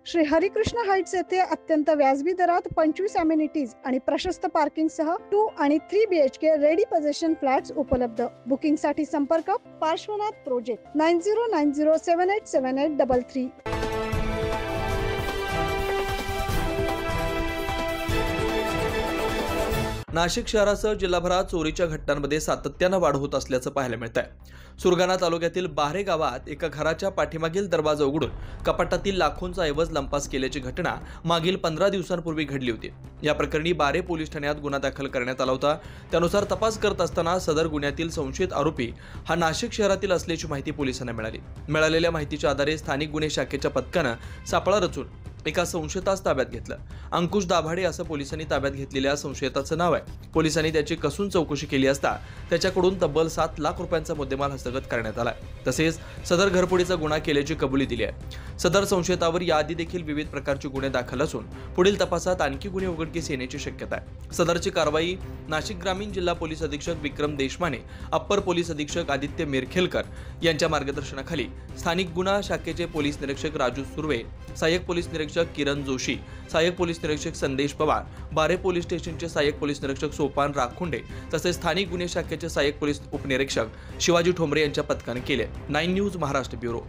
Shri Harikrishna Heights येथे अत्यंत व्याजबी दरात 25 अमेनिटीज आणि प्रशस्त पार्किंग सह 2 आणि 3 BHK रेडी पोझिशन फ्लॅट्स उपलब्ध। बुकिंग साठी संपर्क पार्श्वनाथ प्रोजेक्ट 9090787833। नाशिक शहरासह जिल्हाभरात चोरीच्या घटनांमध्ये सातत्यानं वाढ होत असल्याचं पाहायला मिळत आहे। सुरगाणा तालुक्यातील बारे गावात एका घराच्या पाठीमागील दरवाजा उघडून कपाटातील लाखोंचा ऐवज लंपास केल्याची घटना मागील 15 दिवसांपूर्वी घडली होती। या प्रकरणी बारे पोलीस ठाण्यात गुन्हा दाखल करण्यात आला होता। त्यानुसार तपास करत असताना सदर गुन्ह्यातील संशयित आरोपी हा नाशिक शहरातील असल्याची माहिती पोलिसांना मिळाली। मिळालेल्या माहितीच्या आधारे स्थानिक गुन्हे शाखेच्या पथकानं सापळा रचून एका संशयितास ताब्यात घेतलं। अंकुश दाभाडे असं पोलिसांनी ताब्यात घेतलेल्या संशयिताचं नाव आहे। पोलिसांनी त्याची कसून चौकशी केली असता त्याच्याकडून तब्बल 7 लाख रुपयांचा मुद्देमाल हस्तगत करण्यात आला। तसेच सदर घरफोडीचा गुन्हा केल्याची कबुली दिली आहे। सदर संशयितावर याआधी देखील विविध प्रकारचे गुन्हे दाखल असून पुढील तपासात आणखी गुन्हे उघडकीस येण्याची शक्यता आहे। सदरची कारवाई नाशिक ग्रामीण जिल्हा पोलीस अधीक्षक विक्रम देशमाने, अप्पर पोलीस अधीक्षक आदित्य मेरखेलकर यांच्या मार्गदर्शनाखाली स्थानिक गुन्हा शाखेचे पोलीस निरीक्षक राजू सुर्वे, सहाय्यक पोलीस निरीक्षक किरण जोशी, सहाय्यक पोलीस निरीक्षक संदेश पवार, बारे पोलीस स्टेशनचे सहाय्यक पोलीस निरीक्षक सोपान राखुंडे तसेच स्थानिक गुन्हे शाखेचे सहाय्यक पोलीस उपनिरीक्षक शिवाजी ठोंबरे यांच्या पथकाने केले। 9 न्यूज महाराष्ट्र ब्युरो।